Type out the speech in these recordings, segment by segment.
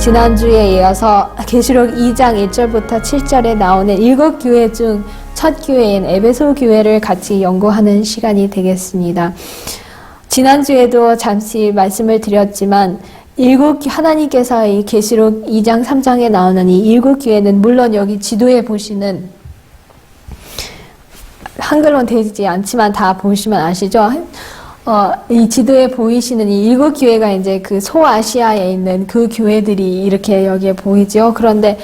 지난주에 이어서 계시록 2장 1절부터 7절에 나오는 7교회 중 첫 교회인 에베소 교회를 같이 연구하는 시간이 되겠습니다. 지난주에도 잠시 말씀을 드렸지만 하나님께서 이 계시록 2장 3장에 나오는 이 7교회는 물론 여기 지도에 보시는 한글로는 되지 않지만 다 보시면 아시죠? 이 지도에 보이시는 이 7교회가 이제 그 소아시아에 있는 그 교회들이 이렇게 여기에 보이죠. 그런데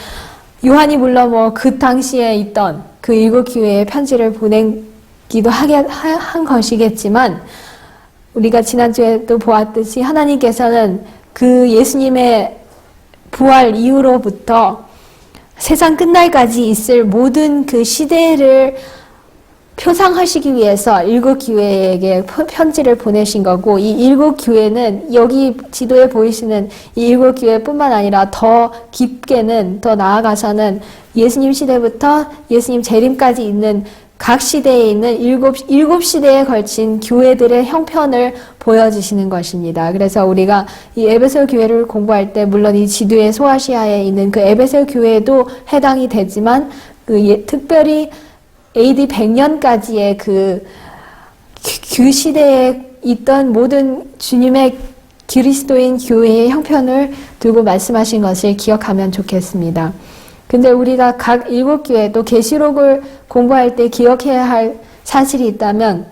요한이 물론 그 당시에 있던 그 7교회에 편지를 보내기도 한 것이겠지만 우리가 지난주에도 보았듯이 하나님께서는 그 예수님의 부활 이후로부터 세상 끝날까지 있을 모든 그 시대를 표상하시기 위해서 7교회에게 편지를 보내신 거고, 이 7교회는 여기 지도에 보이시는 이 7교회뿐만 아니라 더 깊게는, 더 나아가서는 예수님 시대부터 예수님 재림까지 있는 각 시대에 있는 일곱 시대에 걸친 교회들의 형편을 보여주시는 것입니다. 그래서 우리가 이 에베소 교회를 공부할 때 물론 이 지도의 소아시아에 있는 그 에베소 교회도 해당이 되지만 특별히 AD 100년까지의 그 시대에 있던 모든 주님의 그리스도인 교회의 형편을 두고 말씀하신 것을 기억하면 좋겠습니다. 근데 우리가 각 7교회 또 계시록을 공부할 때 기억해야 할 사실이 있다면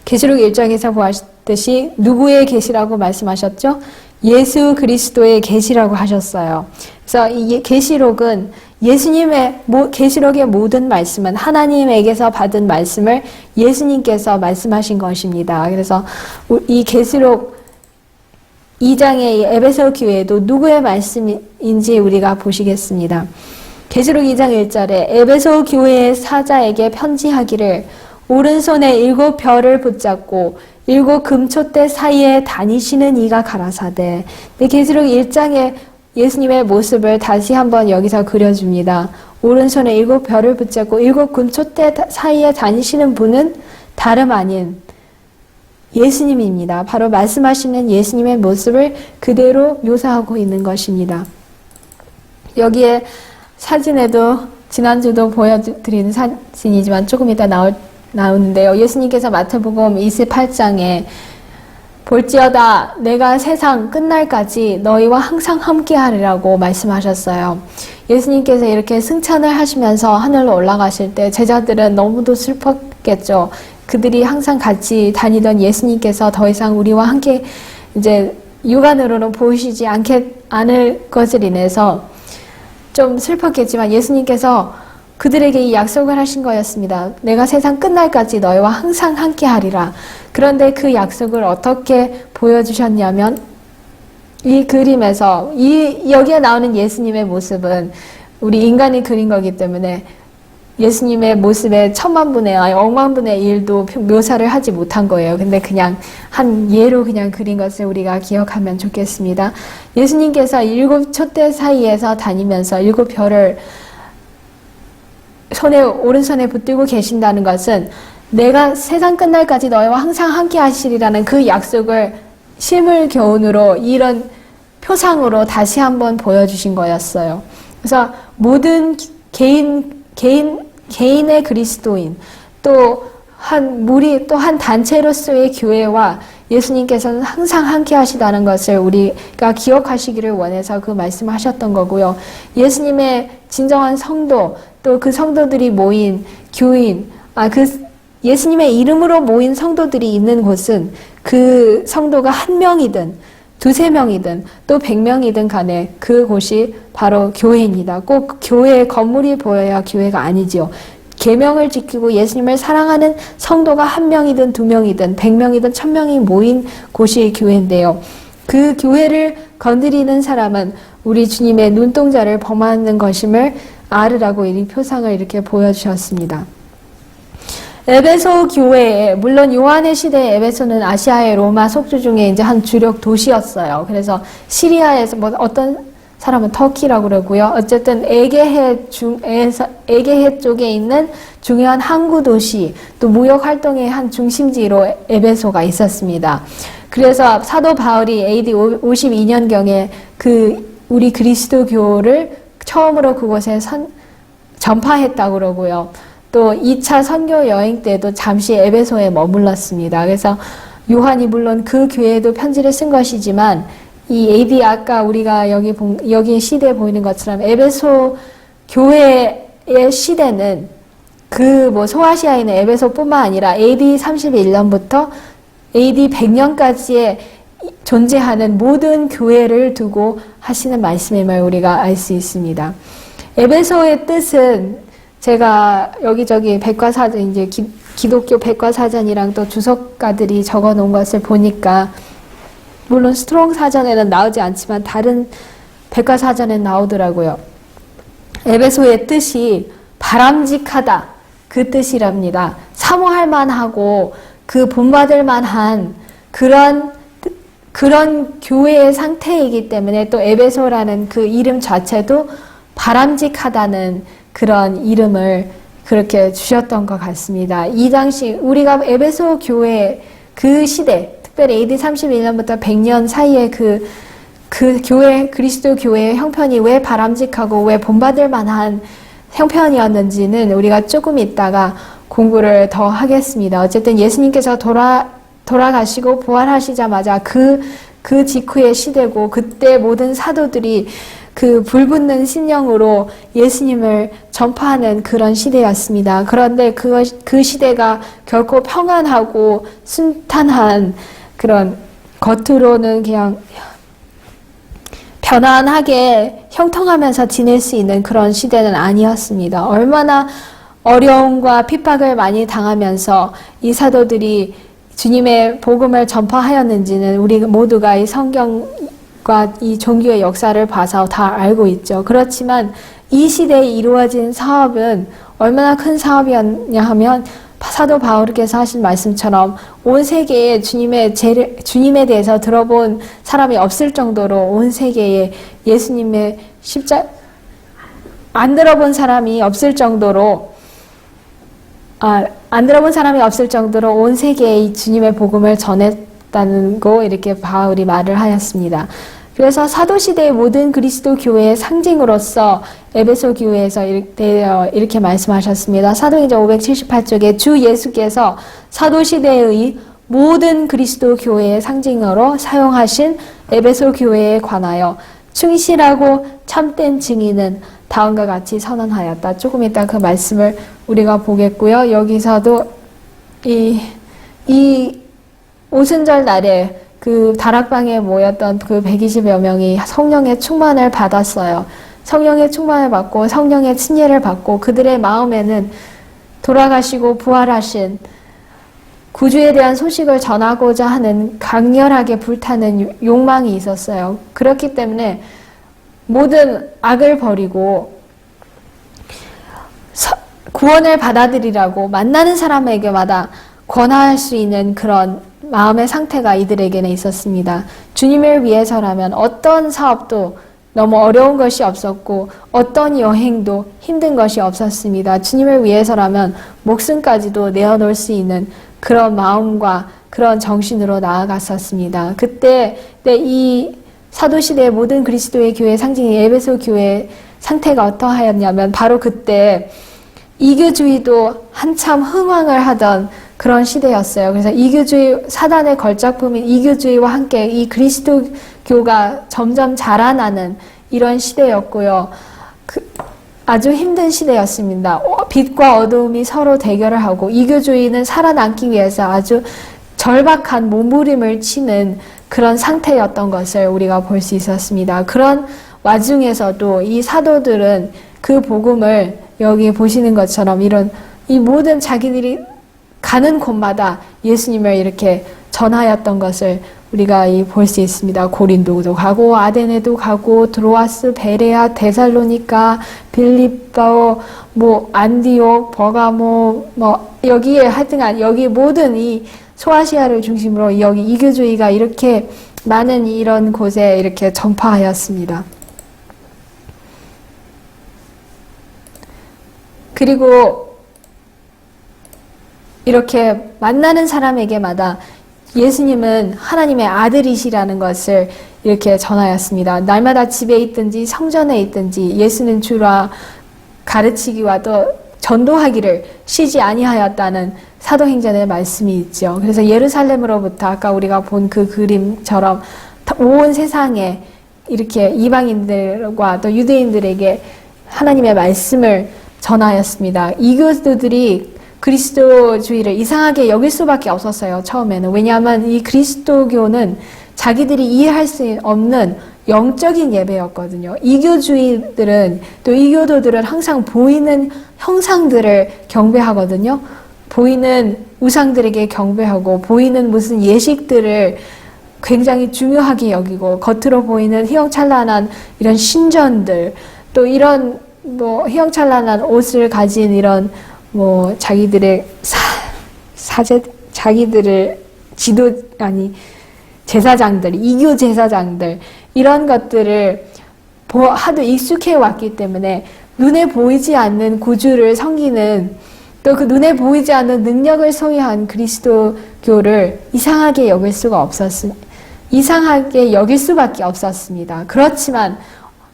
계시록 1장에서 보았듯이 누구의 계시라고 말씀하셨죠? 예수 그리스도의 계시라고 하셨어요. 그래서 이 계시록은 계시록의 모든 말씀은 하나님에게서 받은 말씀을 예수님께서 말씀하신 것입니다. 그래서 이 계시록 2장의 이 에베소 교회도 누구의 말씀인지 우리가 보시겠습니다. 계시록 2장 1절에 에베소 교회의 사자에게 편지하기를 오른손에 7 별을 붙잡고 7 금촛대 사이에 다니시는 이가 가라사대. 계시록 1장에 예수님의 모습을 다시 한번 여기서 그려줍니다. 오른손에 7 별을 붙잡고 7 금촛대 사이에 다니시는 분은 다름 아닌 예수님입니다. 바로 말씀하시는 예수님의 모습을 그대로 묘사하고 있는 것입니다. 여기에 사진에도 지난주도 보여드리는 사진이지만 조금 이따 나오는데요. 예수님께서 마태복음 28장에 볼지어다 내가 세상 끝날까지 너희와 항상 함께하리라고 말씀하셨어요. 예수님께서 이렇게 승천을 하시면서 하늘로 올라가실 때 제자들은 너무도 슬펐겠죠. 그들이 항상 같이 다니던 예수님께서 더 이상 우리와 함께 이제 육안으로는 보이시지 않을 것을 인해서 좀 슬펐겠지만 예수님께서 그들에게 이 약속을 하신 거였습니다. 내가 세상 끝날까지 너희와 항상 함께 하리라. 그런데 그 약속을 어떻게 보여주셨냐면 이 그림에서 여기에 나오는 예수님의 모습은 우리 인간이 그린 거기 때문에 예수님의 모습의 1000만분의 100만분의 1도 묘사를 하지 못한 거예요. 근데 그냥 한 예로 그냥 그린 것을 우리가 기억하면 좋겠습니다. 예수님께서 7 촛대 사이에서 다니면서 7 별을 오른손에 붙들고 계신다는 것은 내가 세상 끝날까지 너희와 항상 함께 하시리라는 그 약속을 실물교훈으로 이런 표상으로 다시 한번 보여주신 거였어요. 그래서 모든 개인의 그리스도인 또 한 무리 또 한 단체로서의 교회와 예수님께서는 항상 함께 하시다는 것을 우리가 기억하시기를 원해서 그 말씀을 하셨던 거고요. 예수님의 진정한 성도 또 그 성도들이 모인 교인 예수님의 이름으로 모인 성도들이 있는 곳은 그 성도가 1명이든 2-3명이든 또 100명이든 간에 그곳이 바로 교회입니다. 꼭 교회의 건물이 보여야 교회가 아니지요. 계명을 지키고 예수님을 사랑하는 성도가 1명이든 2명이든 100명이든 1000명이 모인 곳이 교회인데요. 그 교회를 건드리는 사람은 우리 주님의 눈동자를 범하는 것임을 알으라고 이 표상을 이렇게 보여주셨습니다. 에베소 교회에 물론 요한의 시대에 에베소는 아시아의 로마 속주 중에 이제 한 주력 도시였어요. 그래서 시리아에서 어떤 사람은 터키라고 그러고요. 어쨌든 에게해 쪽에 있는 중요한 항구 도시 또 무역 활동의 한 중심지로 에베소가 있었습니다. 그래서 사도 바울이 AD 52년경에 그 우리 그리스도교를 처음으로 그곳에 전파했다고 그러고요. 또 2차 선교 여행 때도 잠시 에베소에 머물렀습니다. 그래서 요한이 물론 그 교회에도 편지를 쓴 것이지만 이 AD 아까 우리가 여기 시대에 보이는 것처럼 에베소 교회의 시대는 그 소아시아에 있는 에베소뿐만 아니라 AD 31년부터 AD 100년까지의 존재하는 모든 교회를 두고 하시는 말씀임을 우리가 알 수 있습니다. 에베소의 뜻은 제가 여기저기 백과사전, 이제 기독교 백과사전이랑 또 주석가들이 적어 놓은 것을 보니까, 물론 스트롱 사전에는 나오지 않지만 다른 백과사전에 나오더라고요. 에베소의 뜻이 바람직하다, 그 뜻이랍니다. 사모할 만하고 그 본받을 만한 그런 교회의 상태이기 때문에 또 에베소라는 그 이름 자체도 바람직하다는 그런 이름을 그렇게 주셨던 것 같습니다. 이 당시 우리가 에베소 교회 그 시대, 특별히 AD 31년부터 100년 사이에 그 교회, 그리스도 교회의 형편이 왜 바람직하고 왜 본받을 만한 형편이었는지는 우리가 조금 있다가 공부를 더 하겠습니다. 어쨌든 예수님께서 돌아가시고 부활하시자마자 그 직후의 시대고, 그때 모든 사도들이 그 불붙는 심령으로 예수님을 전파하는 그런 시대였습니다. 그런데 그 시대가 결코 평안하고 순탄한 그런, 겉으로는 그냥 편안하게 형통하면서 지낼 수 있는 그런 시대는 아니었습니다. 얼마나 어려움과 핍박을 많이 당하면서 이 사도들이 주님의 복음을 전파하였는지는 우리 모두가 이 성경과 이 종교의 역사를 봐서 다 알고 있죠. 그렇지만 이 시대에 이루어진 사업은 얼마나 큰 사업이었냐 하면, 사도 바울께서 하신 말씀처럼 온 세계에 주님에 대해서 들어본 사람이 없을 정도로, 온 세계에 예수님의 안 들어본 사람이 없을 정도로 온 세계에 이 주님의 복음을 전했다는 거, 이렇게 바울이 말을 하였습니다. 그래서 사도시대의 모든 그리스도 교회의 상징으로서 에베소 교회에서 이렇게 말씀하셨습니다. 사도행전 578쪽에 주 예수께서 사도시대의 모든 그리스도 교회의 상징으로 사용하신 에베소 교회에 관하여 충실하고 참된 증인은 다음과 같이 선언하였다. 조금 이따 그 말씀을 우리가 보겠고요. 여기서도 이 오순절 날에 그 다락방에 모였던 그 120여 명이 성령의 충만을 받았어요. 성령의 충만을 받고 성령의 친예를 받고, 그들의 마음에는 돌아가시고 부활하신 구주에 대한 소식을 전하고자 하는 강렬하게 불타는 욕망이 있었어요. 그렇기 때문에 모든 악을 버리고 구원을 받아들이라고 만나는 사람에게마다 권할 수 있는 그런 마음의 상태가 이들에게는 있었습니다. 주님을 위해서라면 어떤 사업도 너무 어려운 것이 없었고, 어떤 여행도 힘든 것이 없었습니다. 주님을 위해서라면 목숨까지도 내어놓을 수 있는 그런 마음과 그런 정신으로 나아갔었습니다. 그때 이 사도시대의 모든 그리스도의 교회의 상징인 에베소 교회의 상태가 어떠하였냐면, 바로 그때 이교주의도 한참 흥왕을 하던 그런 시대였어요. 그래서 이교주의, 사단의 걸작품인 이교주의와 함께 이 그리스도교가 점점 자라나는 이런 시대였고요. 아주 힘든 시대였습니다. 빛과 어두움이 서로 대결을 하고, 이교주의는 살아남기 위해서 아주 절박한 몸부림을 치는 그런 상태였던 것을 우리가 볼 수 있었습니다. 그런 와중에서도 이 사도들은 그 복음을, 여기 보시는 것처럼 이 모든 자기들이 가는 곳마다 예수님을 이렇게 전하였던 것을 우리가 볼 수 있습니다. 고린도도 가고, 아데네도 가고, 드로아스, 베레아, 데살로니가, 빌립보, 안디옥, 버가모, 여기에 하여튼간 여기 모든 이 소아시아를 중심으로 여기 이교주의가 이렇게 많은 이런 곳에 이렇게 전파하였습니다. 그리고 이렇게 만나는 사람에게마다 예수님은 하나님의 아들이시라는 것을 이렇게 전하였습니다. 날마다 집에 있든지 성전에 있든지 예수는 주라 가르치기와 또 전도하기를 쉬지 아니하였다는 사도행전의 말씀이 있죠. 그래서 예루살렘으로부터 아까 우리가 본 그 그림처럼 온 세상에 이렇게 이방인들과 또 유대인들에게 하나님의 말씀을 전하였습니다. 이교도들이 그리스도주의를 이상하게 여길 수밖에 없었어요. 처음에는. 왜냐하면 이 그리스도교는 자기들이 이해할 수 없는 영적인 예배였거든요. 이교주의들은 또 이교도들은 항상 보이는 형상들을 경배하거든요. 보이는 우상들에게 경배하고 보이는 무슨 예식들을 굉장히 중요하게 여기고 겉으로 보이는 휘황찬란한 이런 신전들 또 이런 뭐 휘황찬란한 옷을 가진 이런 뭐 자기들의 자기들을 제사장들, 이교 제사장들 이런 것들을 하도 익숙해 왔기 때문에 눈에 보이지 않는 구주를 섬기는 또 그 눈에 보이지 않는 능력을 소유한 그리스도교를 이상하게 여길 수밖에 없었습니다. 그렇지만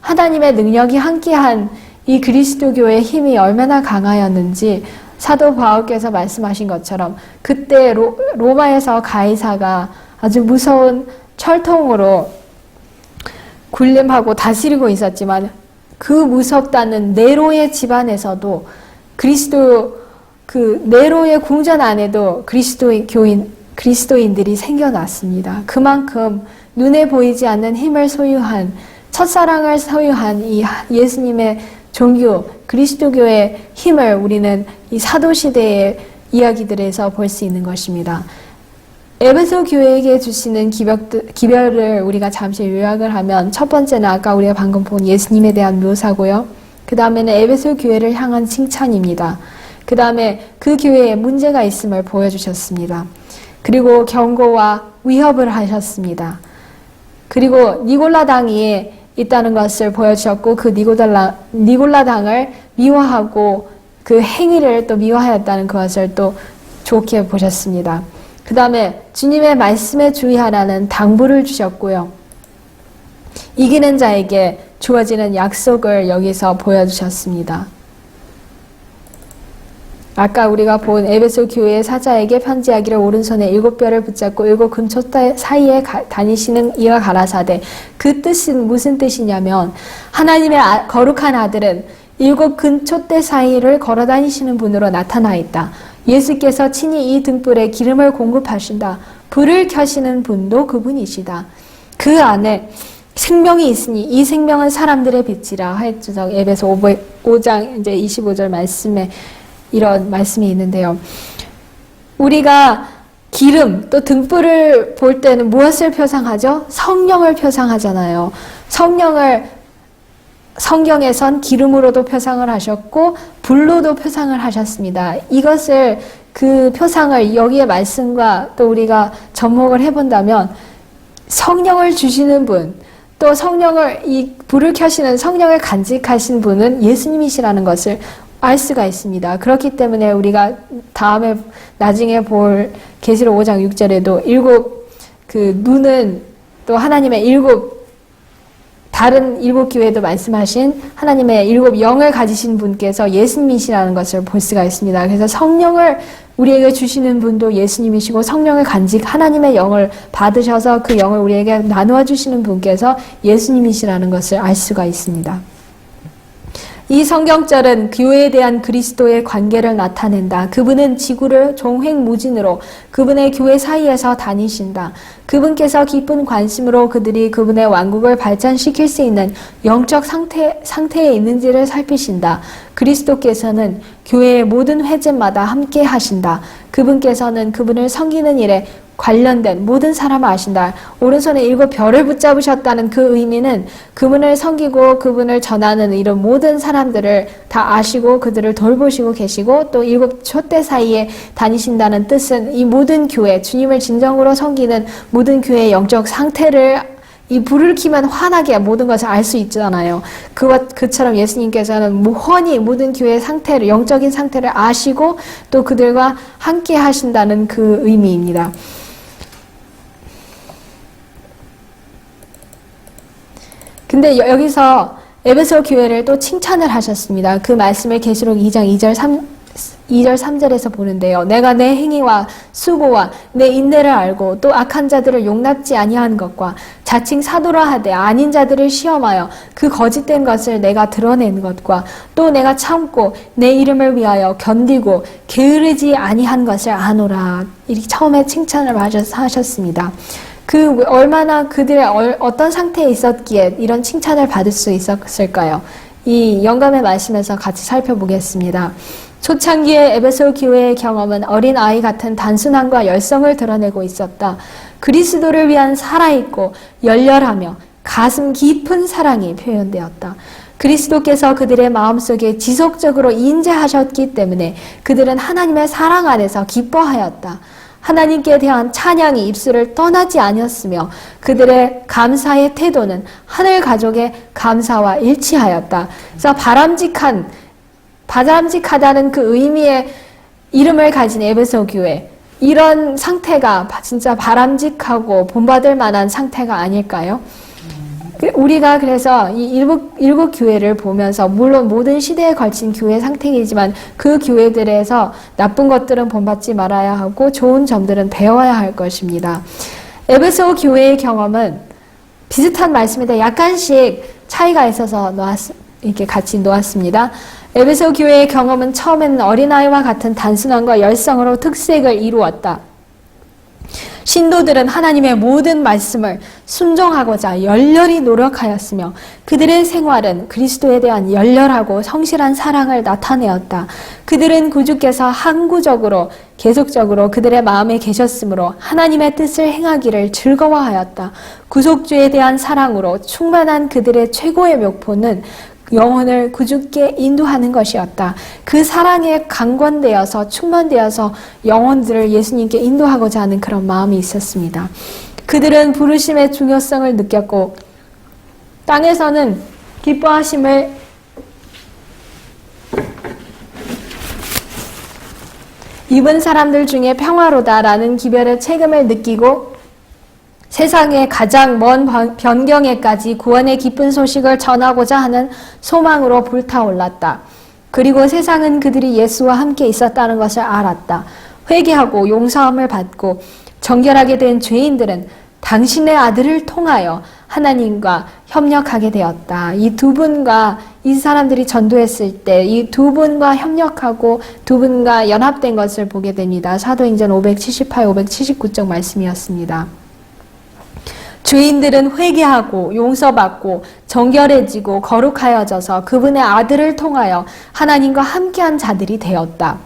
하나님의 능력이 함께한 이 그리스도교의 힘이 얼마나 강하였는지 사도 바울께서 말씀하신 것처럼 그때 로마에서 가이사가 아주 무서운 철통으로 군림하고 다스리고 있었지만 그 무섭다는 네로의 집안에서도 그 네로의 궁전 안에도 그리스도인들이 생겨났습니다. 그만큼 눈에 보이지 않는 힘을 소유한 첫사랑을 소유한 이 예수님의 종교 그리스도교의 힘을 우리는 이 사도시대의 이야기들에서 볼 수 있는 것입니다. 에베소 교회에게 주시는 기별을 우리가 잠시 요약을 하면 첫 번째는 아까 우리가 방금 본 예수님에 대한 묘사고요. 그 다음에는 에베소 교회를 향한 칭찬입니다. 그 다음에 그 교회에 문제가 있음을 보여주셨습니다. 그리고 경고와 위협을 하셨습니다. 그리고 니골라당이 있다는 것을 보여주셨고 그 니골라당을 미워하고 그 행위를 또 미워하였다는 것을 또 좋게 보셨습니다. 그 다음에 주님의 말씀에 주의하라는 당부를 주셨고요. 이기는 자에게 주어지는 약속을 여기서 보여주셨습니다. 아까 우리가 본 에베소 교회의 사자에게 편지하기를 오른손에 7뼈를 붙잡고 7 금촛대 사이에 다니시는 이가 가라사대. 그 뜻은 무슨 뜻이냐면 하나님의 거룩한 아들은 7 금촛대 사이를 걸어다니시는 분으로 나타나 있다. 예수께서 친히 이 등불에 기름을 공급하신다. 불을 켜시는 분도 그분이시다. 그 안에 생명이 있으니 이 생명은 사람들의 빛이라 하였죠. 에베소 5장 이제 25절 말씀에 이런 말씀이 있는데요. 우리가 기름 또 등불을 볼 때는 무엇을 표상하죠? 성령을 표상하잖아요. 성령을 성경에선 기름으로도 표상을 하셨고 불로도 표상을 하셨습니다. 이것을 그 표상을 여기의 말씀과 또 우리가 접목을 해본다면 성령을 주시는 분, 또 성령을 이 불을 켜시는 성령을 간직하신 분은 예수님이시라는 것을 알 수가 있습니다. 그렇기 때문에 우리가 나중에 볼 계시록 5장 6절에도 7 눈은 또 하나님의 다른 7 교회도 말씀하신 하나님의 7 영을 가지신 분께서 예수님이시라는 것을 볼 수가 있습니다. 그래서 성령을 우리에게 주시는 분도 예수님이시고 성령을 하나님의 영을 받으셔서 그 영을 우리에게 나누어 주시는 분께서 예수님이시라는 것을 알 수가 있습니다. 이 성경절은 교회에 대한 그리스도의 관계를 나타낸다. 그분은 지구를 종횡무진으로 그분의 교회 사이에서 다니신다. 그분께서 깊은 관심으로 그들이 그분의 왕국을 발전시킬 수 있는 영적 상태에 있는지를 살피신다. 그리스도께서는 교회의 모든 회제마다 함께 하신다. 그분께서는 그분을 섬기는 일에 관련된 모든 사람을 아신다. 오른손에 7 별을 붙잡으셨다는 그 의미는 그분을 섬기고 그분을 전하는 이런 모든 사람들을 다 아시고 그들을 돌보시고 계시고 또 7 촛대 사이에 다니신다는 뜻은 이 모든 교회, 주님을 진정으로 섬기는 모든 교회의 영적 상태를 이 불을 켜면 환하게 모든 것을 알 수 있잖아요. 그처럼 예수님께서는 무헌히 모든 교회의 상태를, 영적인 상태를 아시고 또 그들과 함께 하신다는 그 의미입니다. 근데 여기서 에베소 교회를 또 칭찬을 하셨습니다. 그 말씀을 계시록 2장 2절 3절에서 보는데요. 내가 내 행위와 수고와 내 인내를 알고 또 악한 자들을 용납지 아니한 것과 자칭 사도라 하되 아닌 자들을 시험하여 그 거짓된 것을 내가 드러낸 것과 또 내가 참고 내 이름을 위하여 견디고 게으르지 아니한 것을 아노라. 이렇게 처음에 칭찬을 하셨습니다. 그 얼마나 그들의 어떤 상태에 있었기에 이런 칭찬을 받을 수 있었을까요? 이 영감의 말씀에서 같이 살펴보겠습니다. 초창기의 에베소 교회의 경험은 어린아이 같은 단순함과 열성을 드러내고 있었다. 그리스도를 위한 살아있고 열렬하며 가슴 깊은 사랑이 표현되었다. 그리스도께서 그들의 마음속에 지속적으로 인재하셨기 때문에 그들은 하나님의 사랑 안에서 기뻐하였다. 하나님께 대한 찬양이 입술을 떠나지 아니었으며 그들의 감사의 태도는 하늘 가족의 감사와 일치하였다. 그래서 바람직하다는 그 의미의 이름을 가진 에베소 교회, 이런 상태가 진짜 바람직하고 본받을 만한 상태가 아닐까요? 우리가 그래서 이 일곱 교회를 보면서 물론 모든 시대에 걸친 교회 상태이지만 그 교회들에서 나쁜 것들은 본받지 말아야 하고 좋은 점들은 배워야 할 것입니다. 에베소 교회의 경험은 비슷한 말씀인데 약간씩 차이가 있어서 이렇게 같이 놓았습니다. 에베소 교회의 경험은 처음에는 어린아이와 같은 단순함과 열성으로 특색을 이루었다. 신도들은 하나님의 모든 말씀을 순종하고자 열렬히 노력하였으며 그들의 생활은 그리스도에 대한 열렬하고 성실한 사랑을 나타내었다. 그들은 구주께서 항구적으로 계속적으로 그들의 마음에 계셨으므로 하나님의 뜻을 행하기를 즐거워하였다. 구속주에 대한 사랑으로 충만한 그들의 최고의 목표는 영혼을 구주께 인도하는 것이었다. 그 사랑에 강권되어서 충만되어서 영혼들을 예수님께 인도하고자 하는 그런 마음이 있었습니다. 그들은 부르심의 중요성을 느꼈고 땅에서는 기뻐하심을 입은 사람들 중에 평화로다라는 기별의 책임을 느끼고 세상의 가장 먼 변경에까지 구원의 기쁜 소식을 전하고자 하는 소망으로 불타올랐다. 그리고 세상은 그들이 예수와 함께 있었다는 것을 알았다. 회개하고 용서함을 받고 정결하게 된 죄인들은 당신의 아들을 통하여 하나님과 협력하게 되었다. 이 두 분과 이 사람들이 전도했을 때 이 두 분과 협력하고 두 분과 연합된 것을 보게 됩니다. 사도행전 578, 579쪽 말씀이었습니다. 죄인들은 회개하고 용서받고 정결해지고 거룩하여져서 그분의 아들을 통하여 하나님과 함께한 자들이 되었다.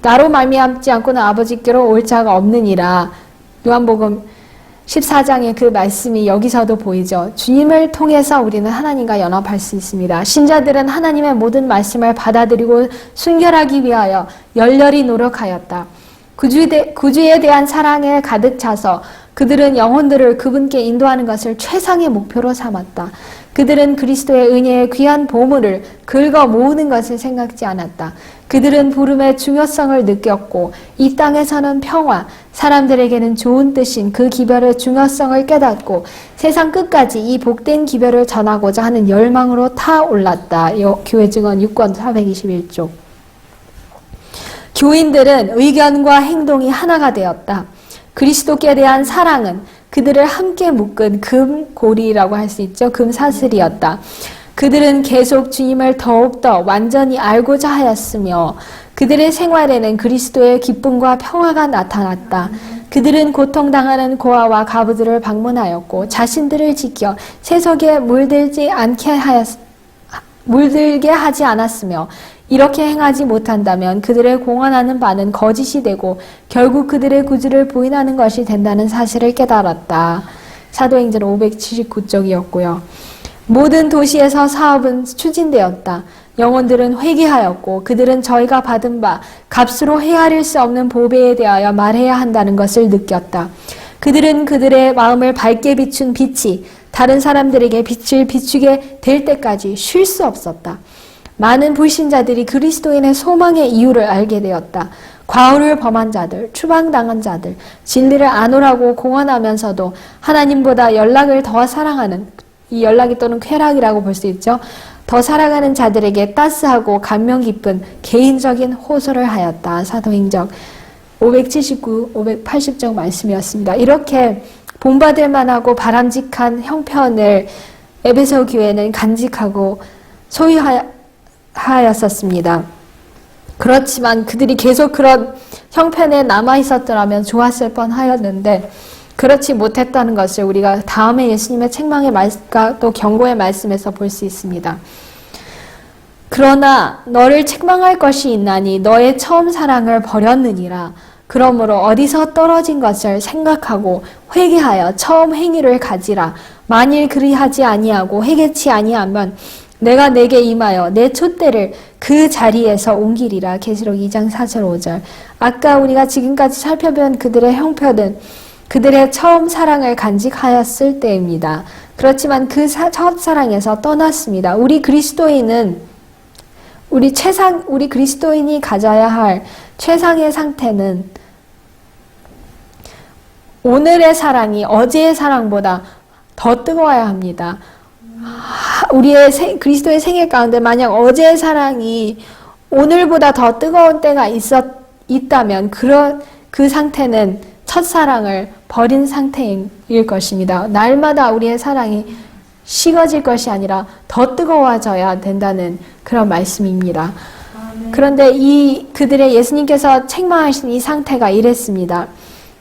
나로 말미암지 않고는 아버지께로 올 자가 없느니라. 요한복음 14장의 그 말씀이 여기서도 보이죠. 주님을 통해서 우리는 하나님과 연합할 수 있습니다. 신자들은 하나님의 모든 말씀을 받아들이고 순결하기 위하여 열렬히 노력하였다. 구주에 대한 사랑에 가득 차서 그들은 영혼들을 그분께 인도하는 것을 최상의 목표로 삼았다. 그들은 그리스도의 은혜의 귀한 보물을 긁어 모으는 것을 생각지 않았다. 그들은 부름의 중요성을 느꼈고 이 땅에서는 평화, 사람들에게는 좋은 뜻인 그 기별의 중요성을 깨닫고 세상 끝까지 이 복된 기별을 전하고자 하는 열망으로 타올랐다. 교회 증언 6권 421쪽. 교인들은 의견과 행동이 하나가 되었다. 그리스도께 대한 사랑은 그들을 함께 묶은 금고리라고 할 수 있죠. 금사슬이었다. 그들은 계속 주님을 더욱더 완전히 알고자 하였으며 그들의 생활에는 그리스도의 기쁨과 평화가 나타났다. 그들은 고통당하는 고아와 과부들을 방문하였고 자신들을 지켜 세속에 물들게 하지 않았으며 이렇게 행하지 못한다면 그들의 공언하는 바는 거짓이 되고 결국 그들의 구주를 부인하는 것이 된다는 사실을 깨달았다. 사도행전 579쪽이었고요. 모든 도시에서 사업은 추진되었다. 영혼들은 회개하였고 그들은 저희가 받은 바 값으로 헤아릴 수 없는 보배에 대하여 말해야 한다는 것을 느꼈다. 그들은 그들의 마음을 밝게 비춘 빛이 다른 사람들에게 빛을 비추게 될 때까지 쉴 수 없었다. 많은 불신자들이 그리스도인의 소망의 이유를 알게 되었다. 과오를 범한 자들, 추방당한 자들, 진리를 아노라고 공언하면서도 하나님보다 연락을 더 사랑하는 이 연락이 또는 쾌락이라고 볼 수 있죠. 더 살아가는 자들에게 따스하고 감명 깊은 개인적인 호소를 하였다. 사도행전 579, 580쪽 말씀이었습니다. 이렇게 본받을 만하고 바람직한 형편을 에베소 교회는 간직하고 소유하였었습니다. 그렇지만 그들이 계속 그런 형편에 남아 있었더라면 좋았을 뻔하였는데 그렇지 못했다는 것을 우리가 다음에 예수님의 책망의 말씀과 또 경고의 말씀에서 볼 수 있습니다. 그러나 너를 책망할 것이 있나니 너의 처음 사랑을 버렸느니라. 그러므로 어디서 떨어진 것을 생각하고 회개하여 처음 행위를 가지라. 만일 그리하지 아니하고 회개치 아니하면 내가 내게 임하여 내 촛대를 그 자리에서 옮기리라. 계시록 2장 4절 5절. 아까 우리가 지금까지 살펴본 그들의 형편은 그들의 처음 사랑을 간직하였을 때입니다. 그렇지만 그 첫사랑에서 떠났습니다. 우리 그리스도인이 가져야 할 최상의 상태는 오늘의 사랑이 어제의 사랑보다 더 뜨거워야 합니다. 우리의 그리스도의 생애 가운데 만약 어제의 사랑이 오늘보다 더 뜨거운 때가 있다면 그 상태는 첫사랑을 버린 상태일 것입니다. 날마다 우리의 사랑이 식어질 것이 아니라 더 뜨거워져야 된다는 그런 말씀입니다. 그런데 그들의 예수님께서 책망하신 이 상태가 이랬습니다.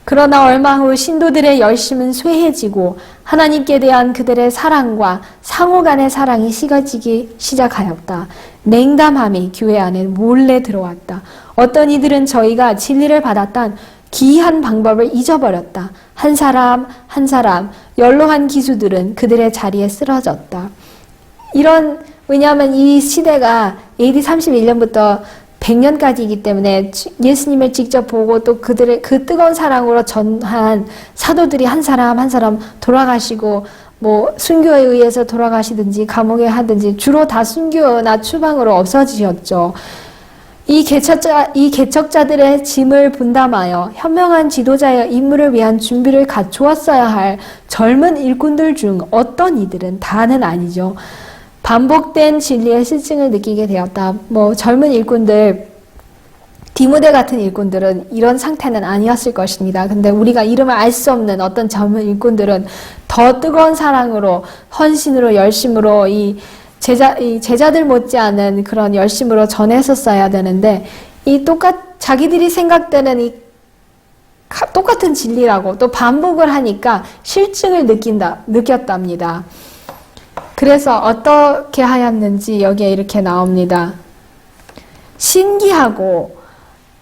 그러나 얼마 후 신도들의 열심은 쇠해지고 하나님께 대한 그들의 사랑과 상호 간의 사랑이 식어지기 시작하였다. 냉담함이 교회 안에 몰래 들어왔다. 어떤 이들은 저희가 진리를 받았던 기이한 방법을 잊어버렸다. 한 사람 한 사람 연로한 기수들은 그들의 자리에 쓰러졌다. 왜냐하면 이 시대가 AD 31년부터 100년까지이기 때문에 예수님을 직접 보고 또 그들의 그 뜨거운 사랑으로 전한 사도들이 한 사람 한 사람 돌아가시고 순교에 의해서 돌아가시든지 감옥에 하든지 주로 다 순교나 추방으로 없어지셨죠. 이 개척자들의 짐을 분담하여 현명한 지도자의 임무를 위한 준비를 갖추었어야 할 젊은 일꾼들 중 어떤 이들은 다는 아니죠. 반복된 진리의 실증을 느끼게 되었다. 젊은 일꾼들, 디모데 같은 일꾼들은 이런 상태는 아니었을 것입니다. 근데 우리가 이름을 알 수 없는 어떤 젊은 일꾼들은 더 뜨거운 사랑으로, 헌신으로, 열심으로 이 제자들 못지않은 그런 열심으로 전했었어야 되는데, 자기들이 생각되는 똑같은 진리라고 또 반복을 하니까 실증을 느꼈답니다. 그래서 어떻게 하였는지 여기에 이렇게 나옵니다. 신기하고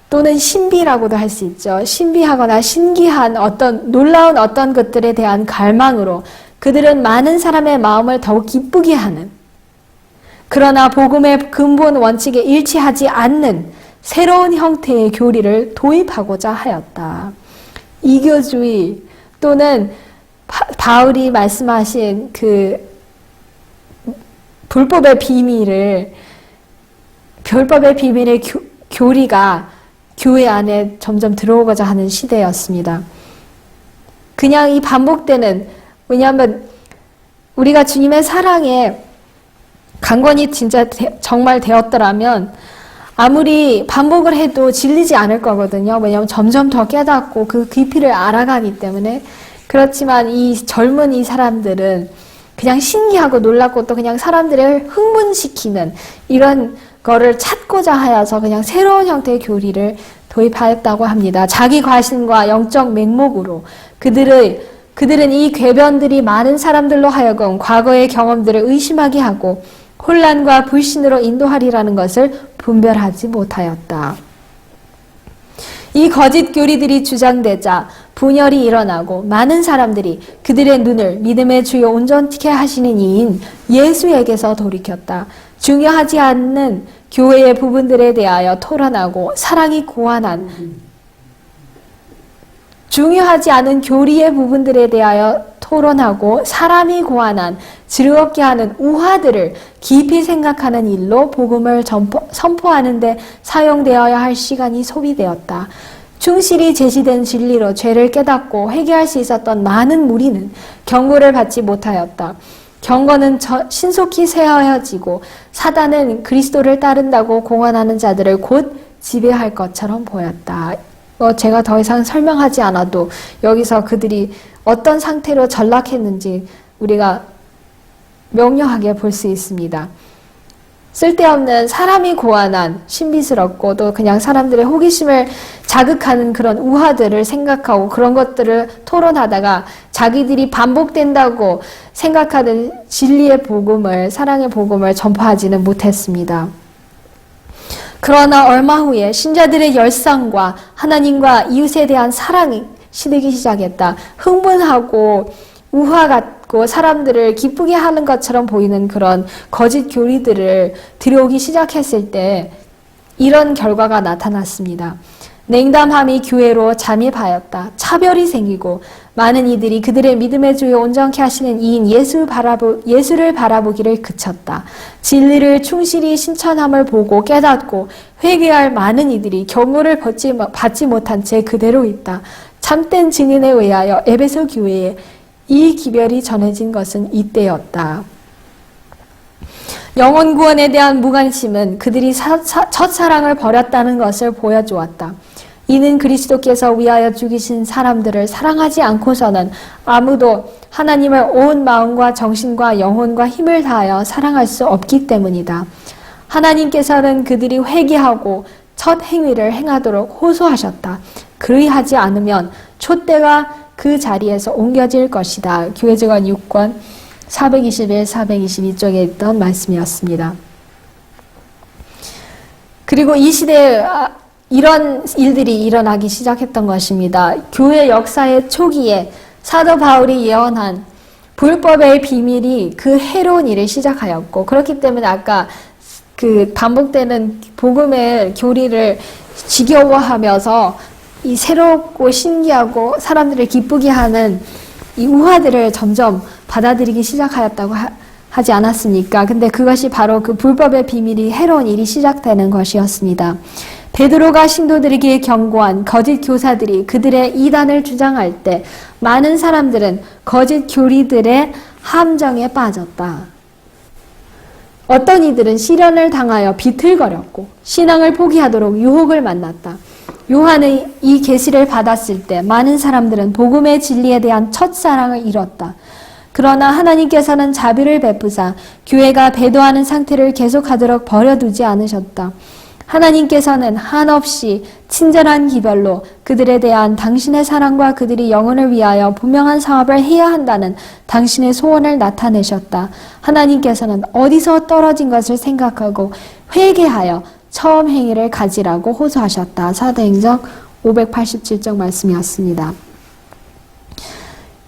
또는 신비라고도 할 수 있죠. 신비하거나 신기한 놀라운 어떤 것들에 대한 갈망으로 그들은 많은 사람의 마음을 더욱 기쁘게 하는, 그러나 복음의 근본 원칙에 일치하지 않는 새로운 형태의 교리를 도입하고자 하였다. 이교주의 또는 바울이 말씀하신 불법의 비밀의 교리가 교회 안에 점점 들어오고자 하는 시대였습니다. 그냥 이 반복되는, 왜냐하면 우리가 주님의 사랑에 강건이 진짜 정말 되었더라면 아무리 반복을 해도 질리지 않을 거거든요. 왜냐하면 점점 더 깨닫고 그 깊이를 알아가기 때문에. 그렇지만 젊은 이 사람들은 그냥 신기하고 놀랍고 또 그냥 사람들을 흥분시키는 이런 거를 찾고자 하여서 그냥 새로운 형태의 교리를 도입하였다고 합니다. 자기 과신과 영적 맹목으로 그들은 이 궤변들이 많은 사람들로 하여금 과거의 경험들을 의심하게 하고 혼란과 불신으로 인도하리라는 것을 분별하지 못하였다. 이 거짓 교리들이 주장되자 분열이 일어나고 많은 사람들이 그들의 눈을 믿음의 주요 온전케 하시는 이인 예수에게서 돌이켰다. 중요하지 않는 교회의 부분들에 대하여 토론하고 중요하지 않은 교리의 부분들에 대하여 토론하고 사람이 고안한 즐겁게 하는 우화들을 깊이 생각하는 일로 복음을 선포하는 데 사용되어야 할 시간이 소비되었다. 충실히 제시된 진리로 죄를 깨닫고 회개할 수 있었던 많은 무리는 경고를 받지 못하였다. 경건은 신속히 쇠하여지고 사단은 그리스도를 따른다고 공언하는 자들을 곧 지배할 것처럼 보였다. 제가 더 이상 설명하지 않아도 여기서 그들이 어떤 상태로 전락했는지 우리가 명료하게 볼 수 있습니다. 쓸데없는 사람이 고안한 신비스럽고 또 그냥 사람들의 호기심을 자극하는 그런 우화들을 생각하고 그런 것들을 토론하다가 자기들이 반복된다고 생각하는 진리의 복음을, 사랑의 복음을 전파하지는 못했습니다. 그러나 얼마 후에 신자들의 열성과 하나님과 이웃에 대한 사랑이 시들기 시작했다. 흥분하고 우화 같고 사람들을 기쁘게 하는 것처럼 보이는 그런 거짓 교리들을 들여오기 시작했을 때 이런 결과가 나타났습니다. 냉담함이 교회로 잠입하였다. 차별이 생기고 많은 이들이 그들의 믿음의 주요 온전케 하시는 이인 예수를 바라보기를 그쳤다. 진리를 충실히 신천함을 보고 깨닫고 회개할 많은 이들이 경고를 받지 못한 채 그대로 있다. 참된 증인에 의하여 에베소 교회에 이 기별이 전해진 것은 이때였다. 영혼 구원에 대한 무관심은 그들이 첫사랑을 버렸다는 것을 보여주었다. 이는 그리스도께서 위하여 죽이신 사람들을 사랑하지 않고서는 아무도 하나님을 온 마음과 정신과 영혼과 힘을 다하여 사랑할 수 없기 때문이다. 하나님께서는 그들이 회개하고 첫 행위를 행하도록 호소하셨다. 그리하지 않으면 촛대가 그 자리에서 옮겨질 것이다. 교회증언 6권 421, 422쪽에 있던 말씀이었습니다. 그리고 이 시대에 이런 일들이 일어나기 시작했던 것입니다. 교회 역사의 초기에 사도 바울이 예언한 불법의 비밀이 그 해로운 일을 시작하였고, 그렇기 때문에 아까 그 반복되는 복음의 교리를 지겨워하면서 이 새롭고 신기하고 사람들을 기쁘게 하는 이 우화들을 점점 받아들이기 시작하였다고 하지 않았습니까? 근데 그것이 바로 그 불법의 비밀이 해로운 일이 시작되는 것이었습니다. 베드로가 신도들에게 경고한 거짓 교사들이 그들의 이단을 주장할 때 많은 사람들은 거짓 교리들의 함정에 빠졌다. 어떤 이들은 시련을 당하여 비틀거렸고 신앙을 포기하도록 유혹을 만났다. 요한의 이 계시를 받았을 때 많은 사람들은 복음의 진리에 대한 첫사랑을 잃었다. 그러나 하나님께서는 자비를 베푸사 교회가 배도하는 상태를 계속하도록 버려두지 않으셨다. 하나님께서는 한없이 친절한 기별로 그들에 대한 당신의 사랑과 그들이 영혼을 위하여 분명한 사업을 해야 한다는 당신의 소원을 나타내셨다. 하나님께서는 어디서 떨어진 것을 생각하고 회개하여 처음 행위를 가지라고 호소하셨다. 사도행전 587쪽 말씀이었습니다.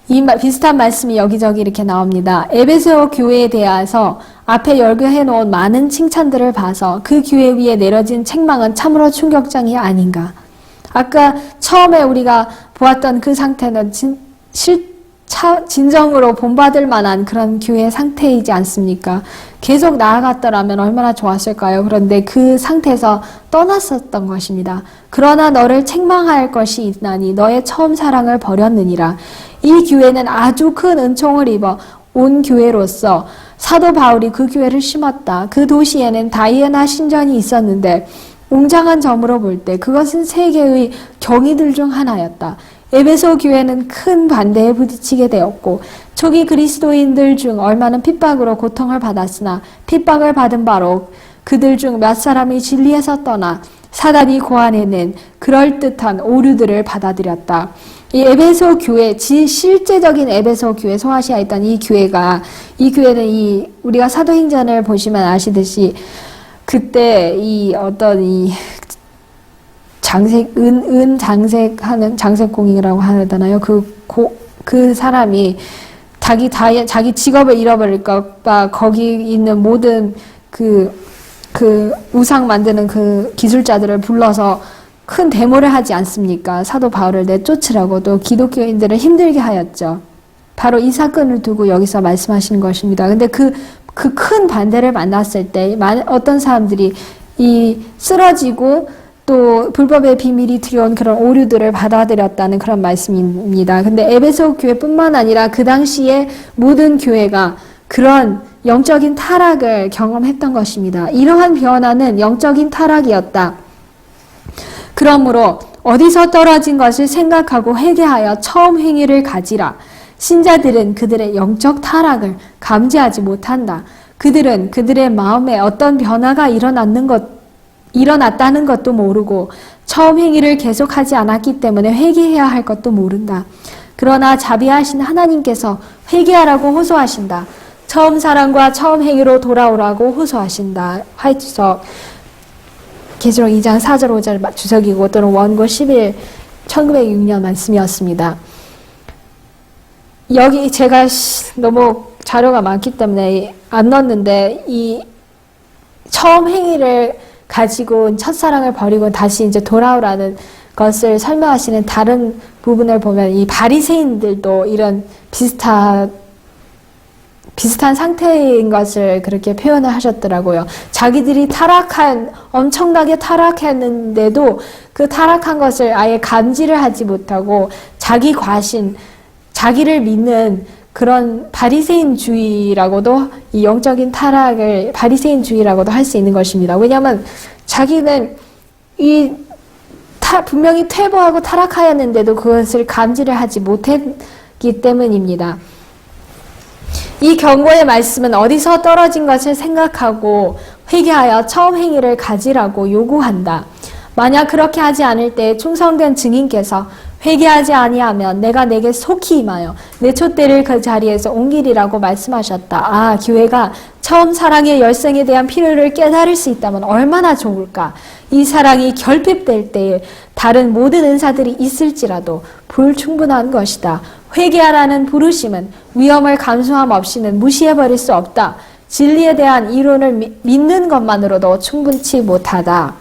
이 비슷한 말씀이 여기저기 이렇게 나옵니다. 에베소 교회에 대해서 앞에 열거해 놓은 많은 칭찬들을 봐서 그 교회 위에 내려진 책망은 참으로 충격적이 아닌가. 아까 처음에 우리가 보았던 그 상태는 진정으로 본받을 만한 그런 교회 상태이지 않습니까? 계속 나아갔더라면 얼마나 좋았을까요? 그런데 그 상태에서 떠났었던 것입니다. 그러나 너를 책망할 것이 있나니 너의 처음 사랑을 버렸느니라. 이 교회는 아주 큰 은총을 입어 온 교회로서 사도 바울이 그 교회를 심었다. 그 도시에는 다이애나 신전이 있었는데 웅장한 점으로 볼 때 그것은 세계의 경이들 중 하나였다. 에베소 교회는 큰 반대에 부딪히게 되었고 초기 그리스도인들 중 얼마는 핍박으로 고통을 받았으나 핍박을 받은 바로 그들 중 몇 사람이 진리에서 떠나 사단이 고안해낸 그럴듯한 오류들을 받아들였다. 이 에베소 교회, 실제적인 에베소 교회, 소아시아에 있던 이 교회는 우리가 사도행전을 보시면 아시듯이 그때 장색공이라고 하잖아요. 그 사람이 자기 직업을 잃어버릴까봐 거기 있는 모든 그 우상 만드는 그 기술자들을 불러서 큰 데모를 하지 않습니까? 사도 바울을 내쫓으라고 또 기독교인들을 힘들게 하였죠. 바로 이 사건을 두고 여기서 말씀하시는 것입니다. 근데 그 큰 반대를 만났을 때 어떤 사람들이 쓰러지고 또 불법의 비밀이 들여온 그런 오류들을 받아들였다는 그런 말씀입니다. 근데 에베소 교회뿐만 아니라 그 당시에 모든 교회가 그런 영적인 타락을 경험했던 것입니다. 이러한 변화는 영적인 타락이었다. 그러므로 어디서 떨어진 것을 생각하고 회개하여 처음 행위를 가지라. 신자들은 그들의 영적 타락을 감지하지 못한다. 그들은 그들의 마음에 어떤 변화가 일어났다는 것도 모르고 처음 행위를 계속하지 않았기 때문에 회개해야 할 것도 모른다. 그러나 자비하신 하나님께서 회개하라고 호소하신다. 처음 사랑과 처음 행위로 돌아오라고 호소하신다. 화이트석 계시록 2장 4절 5절 주석이고 또는 원고 11 1906년 말씀이었습니다. 여기 제가 너무 자료가 많기 때문에 안 넣었는데 이 처음 행위를 가지고 첫사랑을 버리고 다시 이제 돌아오라는 것을 설명하시는 다른 부분을 보면 이 바리새인들도 이런 비슷한 상태인 것을 그렇게 표현을 하셨더라고요. 자기들이 엄청나게 타락했는데도 그 타락한 것을 아예 감지를 하지 못하고 자기 과신, 자기를 믿는 그런 바리새인주의라고도 이 영적인 타락을 바리새인주의라고도 할 수 있는 것입니다. 왜냐하면 자기는 분명히 퇴보하고 타락하였는데도 그것을 감지를 하지 못했기 때문입니다. 이 경고의 말씀은 어디서 떨어진 것을 생각하고 회개하여 처음 행위를 가지라고 요구한다. 만약 그렇게 하지 않을 때 충성된 증인께서 회개하지 아니하면 내가 내게 속히 임하여 내 촛대를 그 자리에서 옮기리라고 말씀하셨다. 교회가 처음 사랑의 열성에 대한 필요를 깨달을 수 있다면 얼마나 좋을까. 이 사랑이 결핍될 때에 다른 모든 은사들이 있을지라도 불충분한 것이다. 회개하라는 부르심은 위험을 감수함 없이는 무시해버릴 수 없다. 진리에 대한 이론을 믿는 것만으로도 충분치 못하다.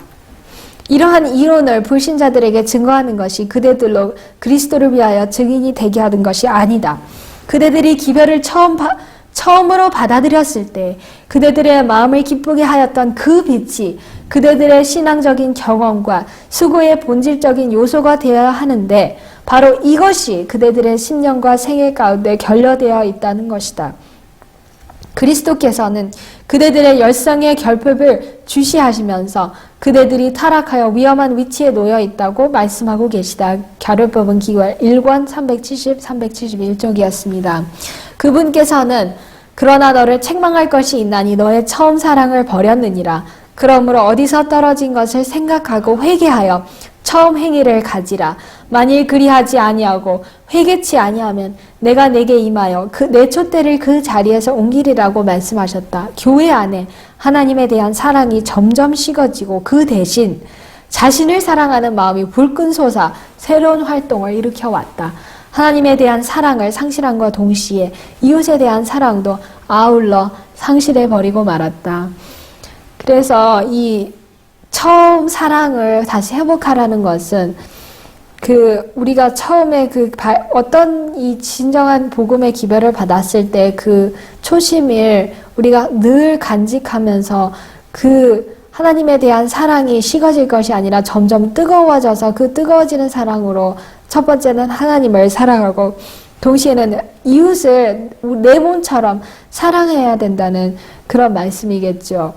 이러한 이론을 불신자들에게 증거하는 것이 그대들로 그리스도를 위하여 증인이 되게 하는 것이 아니다. 그대들이 기별을 처음으로 받아들였을 때 그대들의 마음을 기쁘게 하였던 그 빛이 그대들의 신앙적인 경험과 수고의 본질적인 요소가 되어야 하는데 바로 이것이 그대들의 신령과 생애 가운데 결여되어 있다는 것이다. 그리스도께서는 그대들의 열성의 결핍을 주시하시면서 그대들이 타락하여 위험한 위치에 놓여 있다고 말씀하고 계시다. 결혈법은 기월 1권 370, 371쪽이었습니다. 그분께서는 그러나 너를 책망할 것이 있나니 너의 처음 사랑을 버렸느니라. 그러므로 어디서 떨어진 것을 생각하고 회개하여 처음 행위를 가지라. 만일 그리하지 아니하고 회개치 아니하면 내가 내게 임하여 내 촛대를 그 자리에서 옮기리라고 말씀하셨다. 교회 안에 하나님에 대한 사랑이 점점 식어지고 그 대신 자신을 사랑하는 마음이 불끈 솟아 새로운 활동을 일으켜왔다. 하나님에 대한 사랑을 상실함과 동시에 이웃에 대한 사랑도 아울러 상실해버리고 말았다. 그래서 이 처음 사랑을 다시 회복하라는 것은 우리가 처음에 어떤 이 진정한 복음의 기별을 받았을 때 그 초심을 우리가 늘 간직하면서 하나님에 대한 사랑이 식어질 것이 아니라 점점 뜨거워져서 그 뜨거워지는 사랑으로 첫 번째는 하나님을 사랑하고 동시에는 이웃을 내 몸처럼 사랑해야 된다는 그런 말씀이겠죠.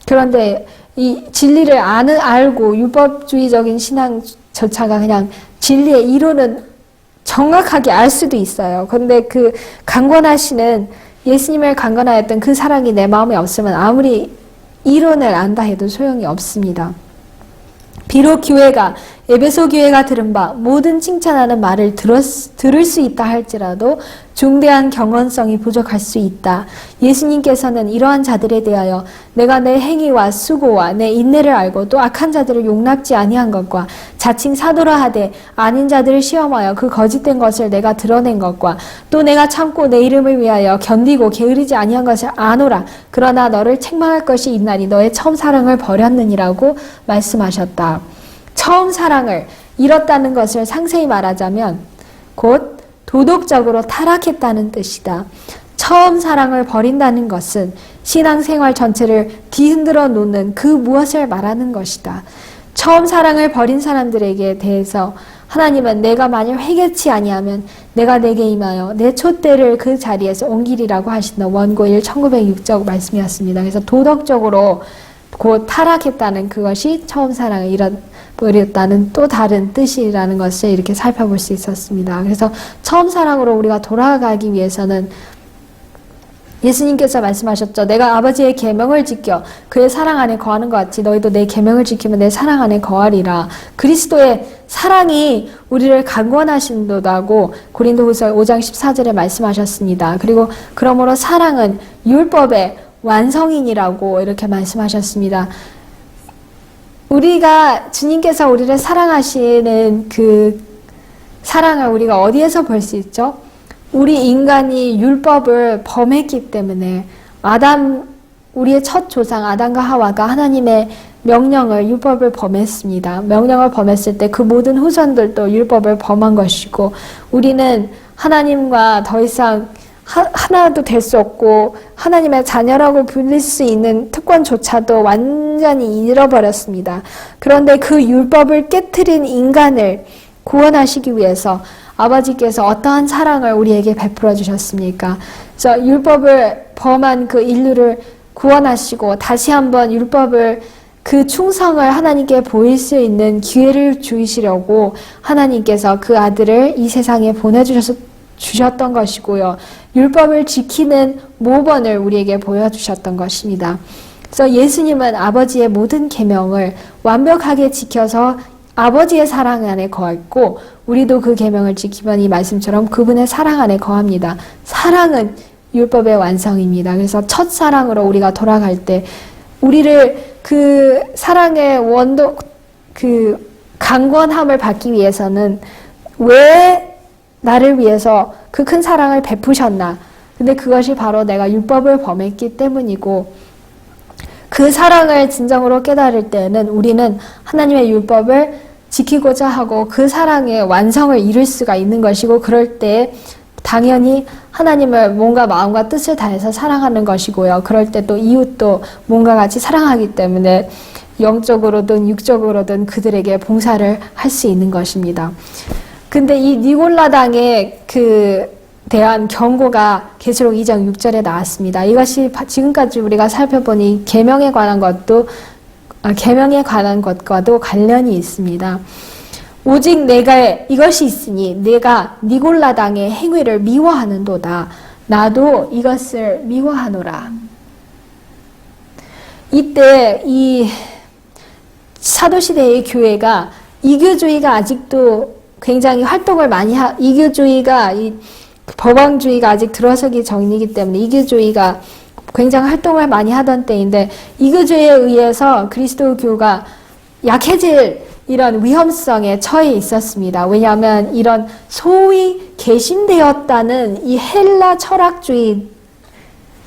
그런데 이 진리를 알고 율법주의적인 신앙조차가 그냥 진리의 이론은 정확하게 알 수도 있어요. 그런데 강권하시는 예수님을 강권하였던 그 사랑이 내 마음에 없으면 아무리 이론을 안다 해도 소용이 없습니다. 비록 에베소 교회가 들은 바 모든 칭찬하는 말을 들을 수 있다 할지라도 중대한 경건성이 부족할 수 있다. 예수님께서는 이러한 자들에 대하여 내가 내 행위와 수고와 내 인내를 알고 또 악한 자들을 용납지 아니한 것과 자칭 사도라 하되 아닌 자들을 시험하여 그 거짓된 것을 내가 드러낸 것과 또 내가 참고 내 이름을 위하여 견디고 게으르지 아니한 것을 아노라. 그러나 너를 책망할 것이 있나니 너의 처음 사랑을 버렸느니라고 말씀하셨다. 처음 사랑을 잃었다는 것을 상세히 말하자면 곧 도덕적으로 타락했다는 뜻이다. 처음 사랑을 버린다는 것은 신앙생활 전체를 뒤흔들어 놓는 그 무엇을 말하는 것이다. 처음 사랑을 버린 사람들에게 대해서 하나님은 내가 만일 회개치 아니하면 내가 내게 임하여 내 촛대를 그 자리에서 옮기리라고 하신다. 원고 1 1906쪽 말씀이었습니다. 그래서 도덕적으로 곧 타락했다는 그것이 처음 사랑을 잃어버렸다는 또 다른 뜻이라는 것을 이렇게 살펴볼 수 있었습니다. 그래서 처음 사랑으로 우리가 돌아가기 위해서는 예수님께서 말씀하셨죠. 내가 아버지의 계명을 지켜 그의 사랑 안에 거하는 것 같이 너희도 내 계명을 지키면 내 사랑 안에 거하리라. 그리스도의 사랑이 우리를 강권하신도다고 고린도후서 5장 14절에 말씀하셨습니다. 그리고 그러므로 사랑은 율법의 완성인이라고 이렇게 말씀하셨습니다. 우리가 주님께서 우리를 사랑하시는 그 사랑을 우리가 어디에서 볼 수 있죠? 우리 인간이 율법을 범했기 때문에 우리의 첫 조상 아담과 하와가 하나님의 명령을 율법을 범했습니다. 명령을 범했을 때 그 모든 후손들도 율법을 범한 것이고 우리는 하나님과 더 이상 하나도 될 수 없고 하나님의 자녀라고 불릴 수 있는 특권조차도 완전히 잃어버렸습니다. 그런데 그 율법을 깨트린 인간을 구원하시기 위해서 아버지께서 어떠한 사랑을 우리에게 베풀어 주셨습니까? 그래서 율법을 범한 그 인류를 구원하시고 다시 한번 율법을 그 충성을 하나님께 보일 수 있는 기회를 주시려고 하나님께서 그 아들을 이 세상에 보내주셨던 것이고요. 율법을 지키는 모범을 우리에게 보여주셨던 것입니다. 그래서 예수님은 아버지의 모든 계명을 완벽하게 지켜서 아버지의 사랑 안에 거했고 우리도 그 계명을 지키면 이 말씀처럼 그분의 사랑 안에 거합니다. 사랑은 율법의 완성입니다. 그래서 첫 사랑으로 우리가 돌아갈 때 우리를 그 사랑의 원도 그 강권함을 받기 위해서는 왜 나를 위해서 그 큰 사랑을 베푸셨나? 근데 그것이 바로 내가 율법을 범했기 때문이고 그 사랑을 진정으로 깨달을 때는 우리는 하나님의 율법을 지키고자 하고 그 사랑의 완성을 이룰 수가 있는 것이고 그럴 때 당연히 하나님을 몸과 마음과 뜻을 다해서 사랑하는 것이고요. 그럴 때 또 이웃도 몸과 같이 사랑하기 때문에 영적으로든 육적으로든 그들에게 봉사를 할 수 있는 것입니다. 근데 이 니골라당에 대한 경고가 계시록 2장 6절에 나왔습니다. 이것이 지금까지 우리가 살펴본 이 계명에 관한 것과도 관련이 있습니다. 오직 내가 이것이 있으니 내가 니골라당의 행위를 미워하는도다. 나도 이것을 미워하노라. 이때 이 사도시대의 교회가 이교주의가 아직도 굉장히 활동을 많이 이교주의가 이 법왕주의가 아직 들어서기 전이기 때문에 이교주의가 굉장히 활동을 많이 하던 때인데 이교주의에 의해서 그리스도교가 약해질 이런 위험성에 처해 있었습니다. 왜냐하면 이런 소위 개신되었다는 이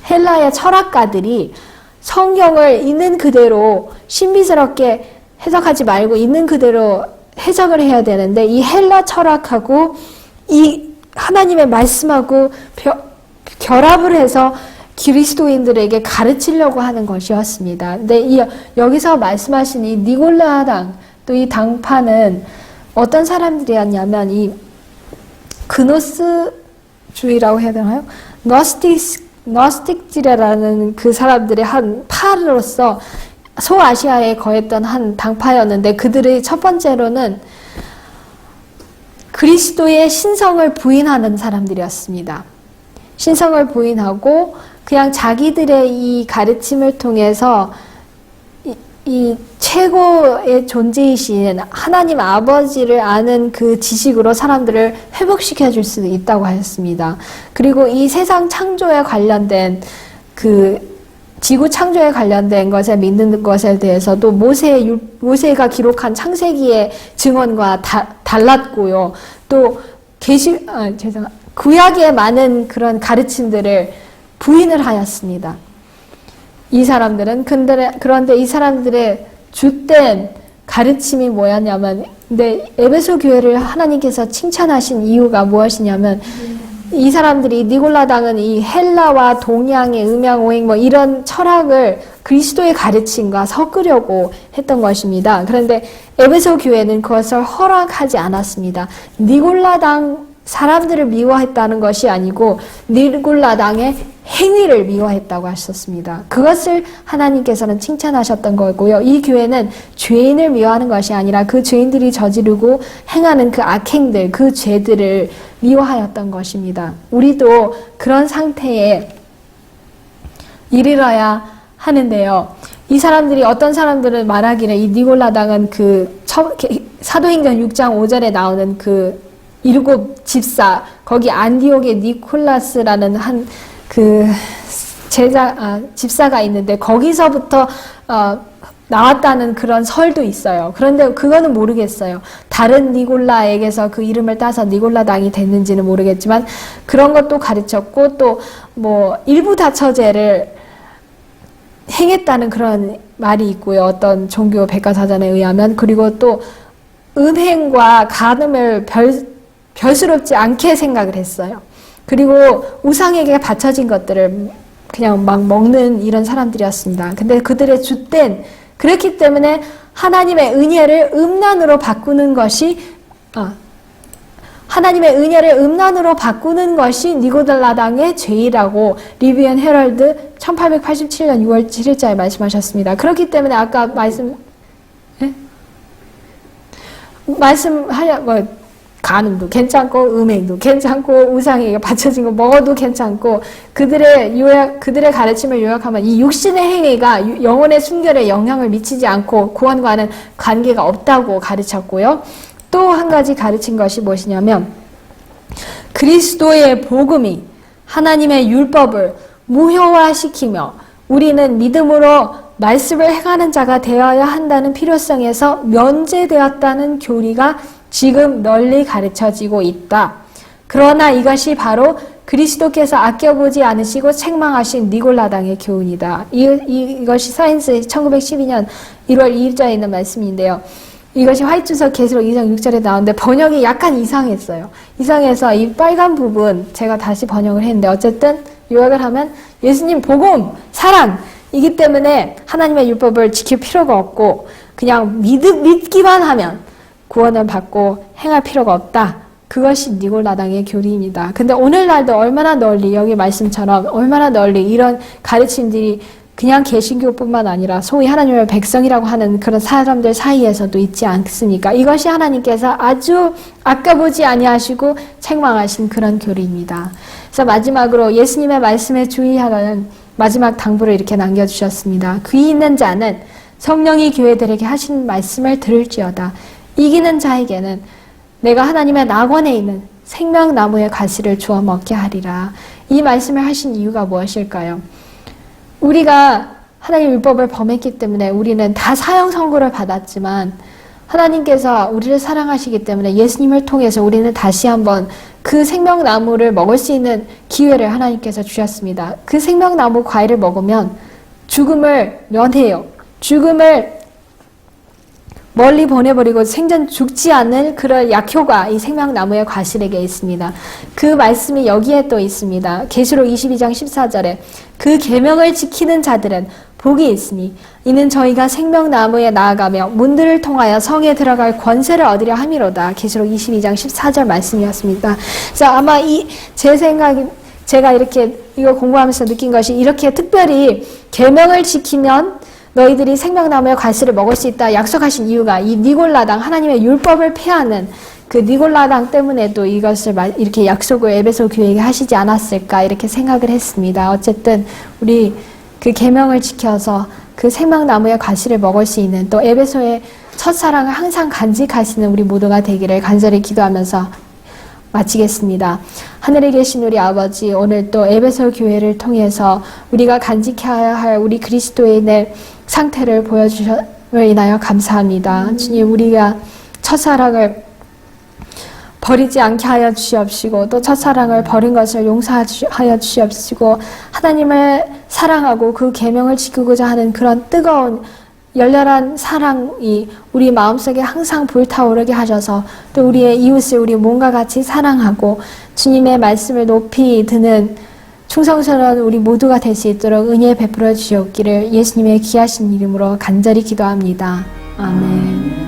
헬라의 철학가들이 성경을 있는 그대로 신비스럽게 해석하지 말고 있는 그대로 해석을 해야 되는데 이 헬라 철학하고 이 하나님의 말씀하고 결합을 해서 그리스도인들에게 가르치려고 하는 것이었습니다. 근데 여기서 말씀하신 이 니골라당 또 이 당파는 어떤 사람들이었냐면 이 그노스주의라고 해야 되나요? 너스틱지라는 그 사람들의 한 파로서 소아시아에 거했던 한 당파였는데 그들의 첫 번째로는 그리스도의 신성을 부인하는 사람들이었습니다. 신성을 부인하고 그냥 자기들의 이 가르침을 통해서 이 최고의 존재이신 하나님 아버지를 아는 그 지식으로 사람들을 회복시켜 줄 수 있다고 하였습니다. 그리고 이 세상 창조에 관련된 지구 창조에 관련된 것에 믿는 것에 대해서도 모세가 기록한 창세기의 증언과 달랐고요. 또 구약의 많은 그런 가르침들을 부인을 하였습니다. 이 사람들은 그런데 이 사람들의 주된 가르침이 뭐였냐면 근데 에베소 교회를 하나님께서 칭찬하신 이유가 무엇이냐면 이 사람들이 니골라당은 이 헬라와 동양의 음양오행 뭐 이런 철학을 그리스도의 가르침과 섞으려고 했던 것입니다. 그런데 에베소 교회는 그것을 허락하지 않았습니다. 니골라당 사람들을 미워했다는 것이 아니고 니골라당의 행위를 미워했다고 하셨습니다. 그것을 하나님께서는 칭찬하셨던 거고요. 이 교회는 죄인을 미워하는 것이 아니라 그 죄인들이 저지르고 행하는 그 악행들, 그 죄들을 미워하였던 것입니다. 우리도 그런 상태에 이르러야 하는데요. 이 사람들이 어떤 사람들은 말하기를 이 니골라당은 그 사도행전 6장 5절에 나오는 그 일곱 집사, 거기 안디옥의 니콜라스라는 한 그 집사가 있는데 거기서부터 나왔다는 그런 설도 있어요. 그런데 그거는 모르겠어요. 다른 니골라에게서 그 이름을 따서 니골라당이 됐는지는 모르겠지만 그런 것도 가르쳤고 또 뭐 일부 다처제를 행했다는 그런 말이 있고요. 어떤 종교 백과사전에 의하면. 그리고 또 음행과 간음을 별스럽지 않게 생각을 했어요. 그리고 우상에게 바쳐진 것들을 그냥 막 먹는 이런 사람들이었습니다. 근데 그들의 줏된 그렇기 때문에 하나님의 은혜를 음란으로 바꾸는 것이 니고델라당의 죄이라고 리비언 헤럴드 1887년 6월 7일자에 말씀하셨습니다. 그렇기 때문에 아까 간음도 괜찮고 음행도 괜찮고 우상에게 바쳐진 거 먹어도 괜찮고 그들의 가르침을 요약하면 이 육신의 행위가 영혼의 순결에 영향을 미치지 않고 구원과는 관계가 없다고 가르쳤고요. 또 한 가지 가르친 것이 무엇이냐면 그리스도의 복음이 하나님의 율법을 무효화시키며 우리는 믿음으로 말씀을 행하는 자가 되어야 한다는 필요성에서 면제되었다는 교리가 지금 널리 가르쳐지고 있다. 그러나 이것이 바로 그리스도께서 아껴보지 않으시고 책망하신 니골라당의 교훈이다. 이것이 사인스 1912년 1월 2일자에 있는 말씀인데요. 이것이 화이트서 계시록 2장 6절에 나오는데 번역이 약간 이상했어요. 이상해서 이 빨간 부분 제가 다시 번역을 했는데 어쨌든 요약을 하면 예수님 복음, 사랑이기 때문에 하나님의 율법을 지킬 필요가 없고 그냥 믿기만 하면 구원을 받고 행할 필요가 없다. 그것이 니골라당의 교리입니다. 근데 오늘날도 얼마나 널리 여기 말씀처럼 얼마나 널리 이런 가르침들이 그냥 개신교뿐만 아니라 소위 하나님의 백성이라고 하는 그런 사람들 사이에서도 있지 않습니까? 이것이 하나님께서 아주 아껴보지 아니하시고 책망하신 그런 교리입니다. 그래서 마지막으로 예수님의 말씀에 주의하라는 마지막 당부를 이렇게 남겨주셨습니다. 귀 있는 자는 성령이 교회들에게 하신 말씀을 들을지어다. 이기는 자에게는 내가 하나님의 낙원에 있는 생명나무의 가시를 주어 먹게 하리라. 이 말씀을 하신 이유가 무엇일까요? 우리가 하나님의 율법을 범했기 때문에 우리는 다 사형 선고를 받았지만 하나님께서 우리를 사랑하시기 때문에 예수님을 통해서 우리는 다시 한번 그 생명나무를 먹을 수 있는 기회를 하나님께서 주셨습니다. 그 생명나무 과일을 먹으면 죽음을 면해요. 죽음을 멀리 보내버리고 생전 죽지 않는 그런 약효가 이 생명나무의 과실에게 있습니다. 그 말씀이 여기에 또 있습니다. 계시록 22장 14절에 그 계명을 지키는 자들은 복이 있으니 이는 저희가 생명나무에 나아가며 문들을 통하여 성에 들어갈 권세를 얻으려 함이로다. 계시록 22장 14절 말씀이었습니다. 그래서 아마 제 생각이 제가 이렇게 이거 공부하면서 느낀 것이 이렇게 특별히 계명을 지키면 너희들이 생명나무의 과실을 먹을 수 있다 약속하신 이유가 이 니골라당 하나님의 율법을 폐하는 그 니골라당 때문에도 이것을 이렇게 약속을 에베소 교회에게 하시지 않았을까 이렇게 생각을 했습니다. 어쨌든 우리 그 계명을 지켜서 그 생명나무의 과실을 먹을 수 있는 또 에베소의 첫사랑을 항상 간직하시는 우리 모두가 되기를 간절히 기도하면서 마치겠습니다. 하늘에 계신 우리 아버지, 오늘 또 에베소 교회를 통해서 우리가 간직해야 할 우리 그리스도인의 상태를 보여주심을 인하여 감사합니다. 주님, 우리가 첫사랑을 버리지 않게 하여 주시옵시고 또 첫사랑을 버린 것을 용서하여 주시옵시고 하나님을 사랑하고 그 계명을 지키고자 하는 그런 뜨거운 열렬한 사랑이 우리 마음속에 항상 불타오르게 하셔서 또 우리의 이웃을 우리 몸과 같이 사랑하고 주님의 말씀을 높이 드는 충성스러운 우리 모두가 될 수 있도록 은혜 베풀어 주시옵기를 예수님의 귀하신 이름으로 간절히 기도합니다. 아멘.